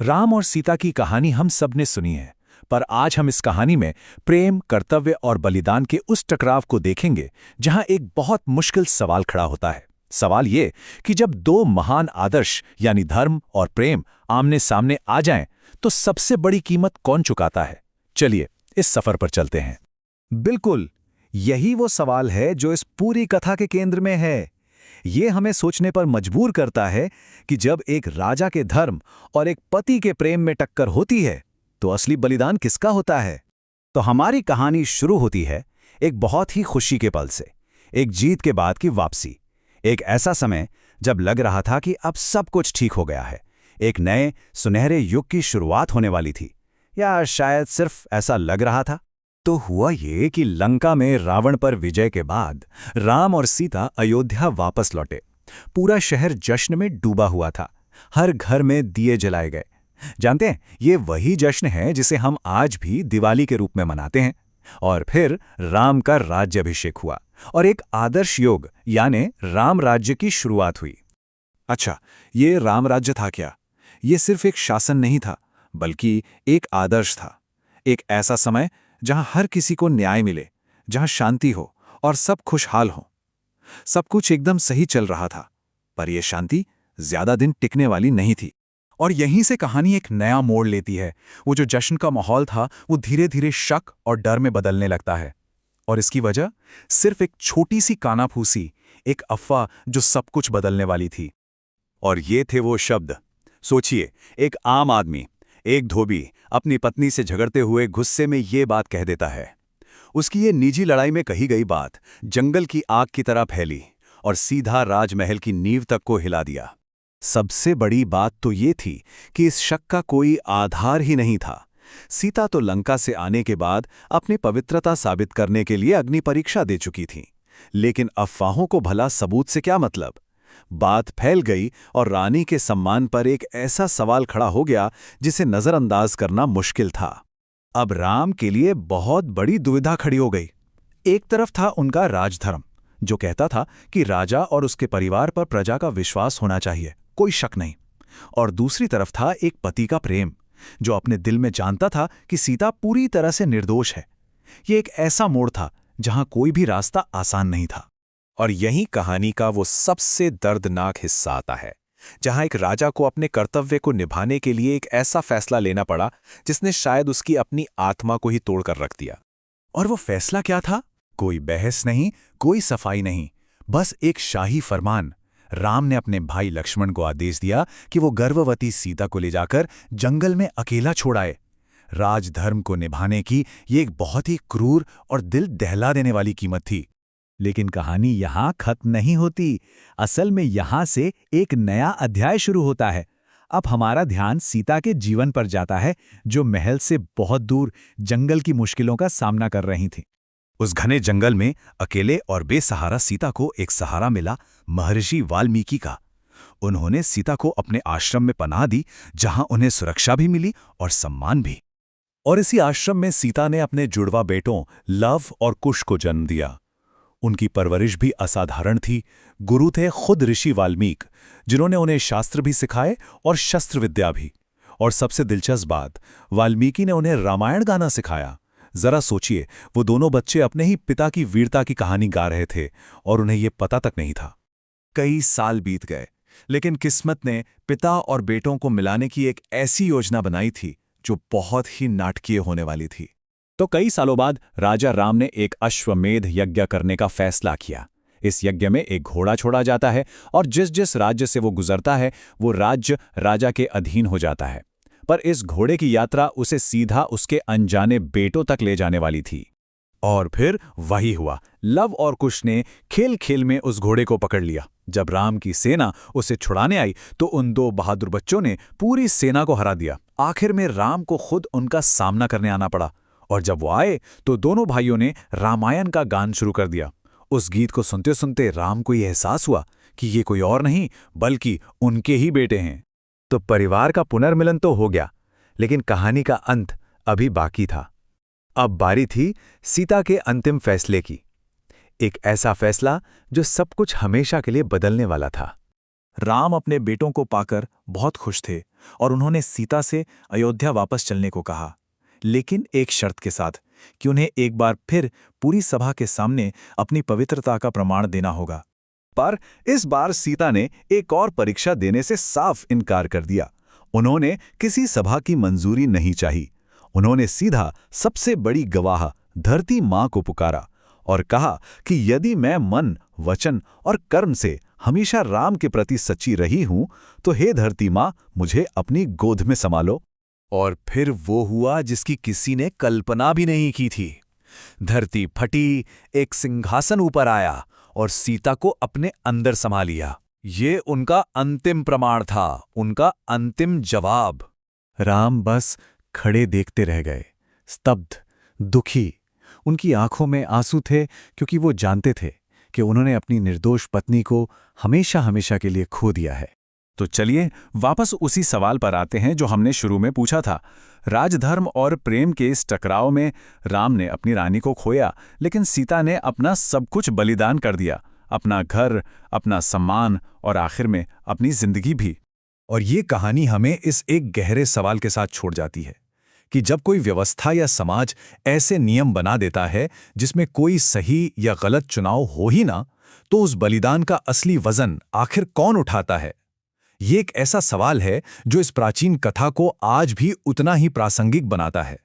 राम और सीता की कहानी हम सब ने सुनी है, पर आज हम इस कहानी में प्रेम, कर्तव्य और बलिदान के उस टकराव को देखेंगे जहां एक बहुत मुश्किल सवाल खड़ा होता है। सवाल ये कि जब दो महान आदर्श यानी धर्म और प्रेम आमने सामने आ जाएं, तो सबसे बड़ी कीमत कौन चुकाता है? चलिए इस सफर पर चलते हैं। बिल्कुल, यही वो सवाल है जो इस पूरी कथा के केंद्र में है। ये हमें सोचने पर मजबूर करता है कि जब एक राजा के धर्म और एक पति के प्रेम में टक्कर होती है, तो असली बलिदान किसका होता है? तो हमारी कहानी शुरू होती है एक बहुत ही खुशी के पल से, एक जीत के बाद की वापसी। एक ऐसा समय जब लग रहा था कि अब सब कुछ ठीक हो गया है, एक नए सुनहरे युग की शुरुआत होने वाली थी, या शायद सिर्फ ऐसा लग रहा था। तो हुआ ये कि लंका में रावण पर विजय के बाद राम और सीता अयोध्या वापस लौटे। पूरा शहर जश्न में डूबा हुआ था, हर घर में दिए जलाए गए। जानते हैं, ये वही जश्न है जिसे हम आज भी दिवाली के रूप में मनाते हैं। और फिर राम का राज्याभिषेक हुआ और एक आदर्श युग यानी राम राज्य की शुरुआत हुई। अच्छा, ये राम राज्य था क्या? ये सिर्फ एक शासन नहीं था, बल्कि एक आदर्श था। एक ऐसा समय जहां हर किसी को न्याय मिले, जहां शांति हो और सब खुशहाल हो। सब कुछ एकदम सही चल रहा था, पर यह शांति ज्यादा दिन टिकने वाली नहीं थी। और यहीं से कहानी एक नया मोड़ लेती है। वो जो जश्न का माहौल था, वो धीरे धीरे शक और डर में बदलने लगता है। और इसकी वजह सिर्फ एक छोटी सी कानाफूसी, एक अफवाह जो सब कुछ बदलने वाली थी। और ये थे वो शब्द। सोचिए, एक आम आदमी, एक धोबी अपनी पत्नी से झगड़ते हुए गुस्से में ये बात कह देता है। उसकी ये निजी लड़ाई में कही गई बात जंगल की आग की तरह फैली और सीधा राजमहल की नींव तक को हिला दिया। सबसे बड़ी बात तो ये थी कि इस शक का कोई आधार ही नहीं था। सीता तो लंका से आने के बाद अपनी पवित्रता साबित करने के लिए अग्नि परीक्षा दे चुकी थी, लेकिन अफवाहों को भला सबूत से क्या मतलब? बात फैल गई और रानी के सम्मान पर एक ऐसा सवाल खड़ा हो गया जिसे नजरअंदाज करना मुश्किल था। अब राम के लिए बहुत बड़ी दुविधा खड़ी हो गई। एक तरफ था उनका राजधर्म, जो कहता था कि राजा और उसके परिवार पर प्रजा का विश्वास होना चाहिए, कोई शक नहीं। और दूसरी तरफ था एक पति का प्रेम, जो अपने दिल में जानता था कि सीता पूरी तरह से निर्दोष है। ये एक ऐसा मोड़ था जहां कोई भी रास्ता आसान नहीं था। और यही कहानी का वो सबसे दर्दनाक हिस्सा आता है, जहां एक राजा को अपने कर्तव्य को निभाने के लिए एक ऐसा फैसला लेना पड़ा जिसने शायद उसकी अपनी आत्मा को ही तोड़कर रख दिया। और वो फैसला क्या था? कोई बहस नहीं, कोई सफाई नहीं, बस एक शाही फरमान। राम ने अपने भाई लक्ष्मण को आदेश दिया कि वो गर्भवती सीता को ले जाकर जंगल में अकेला छोड़ आए। राजधर्म को निभाने की ये एक बहुत ही क्रूर और दिल दहला देने वाली कीमत थी। लेकिन कहानी यहां खत्म नहीं होती। असल में यहां से एक नया अध्याय शुरू होता है। अब हमारा ध्यान सीता के जीवन पर जाता है, जो महल से बहुत दूर जंगल की मुश्किलों का सामना कर रही थी। उस घने जंगल में अकेले और बेसहारा सीता को एक सहारा मिला, महर्षि वाल्मीकि का। उन्होंने सीता को अपने आश्रम में पनाह दी, जहां उन्हें सुरक्षा भी मिली और सम्मान भी। और इसी आश्रम में सीता ने अपने जुड़वा बेटों लव और कुश को जन्म दिया। उनकी परवरिश भी असाधारण थी। गुरु थे खुद ऋषि वाल्मीकि, जिन्होंने उन्हें शास्त्र भी सिखाए और शस्त्र विद्या भी। और सबसे दिलचस्प बात, वाल्मीकि ने उन्हें रामायण गाना सिखाया। जरा सोचिए, वो दोनों बच्चे अपने ही पिता की वीरता की कहानी गा रहे थे और उन्हें यह पता तक नहीं था। कई साल बीत गए, लेकिन किस्मत ने पिता और बेटों को मिलाने की एक ऐसी योजना बनाई थी जो बहुत ही नाटकीय होने वाली थी। तो कई सालों बाद राजा राम ने एक अश्वमेध यज्ञ करने का फैसला किया। इस यज्ञ में एक घोड़ा छोड़ा जाता है और जिस जिस राज्य से वो गुजरता है, वो राज्य राजा के अधीन हो जाता है। पर इस घोड़े की यात्रा उसे सीधा उसके अनजाने बेटों तक ले जाने वाली थी। और फिर वही हुआ। लव और कुश ने खेल खेल में उस घोड़े को पकड़ लिया। जब राम की सेना उसे छुड़ाने आई, तो उन दो बहादुर बच्चों ने पूरी सेना को हरा दिया। आखिर में राम को खुद उनका सामना करने आना पड़ा। और जब वो आए, तो दोनों भाइयों ने रामायण का गान शुरू कर दिया। उस गीत को सुनते सुनते राम को यह एहसास हुआ कि ये कोई और नहीं, बल्कि उनके ही बेटे हैं। तो परिवार का पुनर्मिलन तो हो गया, लेकिन कहानी का अंत अभी बाकी था। अब बारी थी सीता के अंतिम फैसले की। एक ऐसा फैसला जो सब कुछ हमेशा के लिए बदलने वाला था। राम अपने बेटों को पाकर बहुत खुश थे और उन्होंने सीता से अयोध्या वापस चलने को कहा, लेकिन एक शर्त के साथ कि उन्हें एक बार फिर पूरी सभा के सामने अपनी पवित्रता का प्रमाण देना होगा। पर इस बार सीता ने एक और परीक्षा देने से साफ इनकार कर दिया। उन्होंने किसी सभा की मंजूरी नहीं चाही। उन्होंने सीधा सबसे बड़ी गवाह धरती माँ को पुकारा और कहा कि यदि मैं मन, वचन और कर्म से हमेशा राम के प्रति सच्ची रही हूं, तो हे धरती माँ, मुझे अपनी गोद में संभालो। और फिर वो हुआ जिसकी किसी ने कल्पना भी नहीं की थी। धरती फटी, एक सिंहासन ऊपर आया और सीता को अपने अंदर समा लिया। ये उनका अंतिम प्रमाण था, उनका अंतिम जवाब। राम बस खड़े देखते रह गए, स्तब्ध, दुखी। उनकी आंखों में आंसू थे क्योंकि वो जानते थे कि उन्होंने अपनी निर्दोष पत्नी को हमेशा हमेशा के लिए खो दिया है। तो चलिए वापस उसी सवाल पर आते हैं जो हमने शुरू में पूछा था। राजधर्म और प्रेम के इस टकराव में राम ने अपनी रानी को खोया, लेकिन सीता ने अपना सब कुछ बलिदान कर दिया, अपना घर, अपना सम्मान और आखिर में अपनी जिंदगी भी। और ये कहानी हमें इस एक गहरे सवाल के साथ छोड़ जाती है कि जब कोई व्यवस्था या समाज ऐसे नियम बना देता है जिसमें कोई सही या गलत चुनाव हो ही ना, तो उस बलिदान का असली वजन आखिर कौन उठाता है? ये एक ऐसा सवाल है जो इस प्राचीन कथा को आज भी उतना ही प्रासंगिक बनाता है।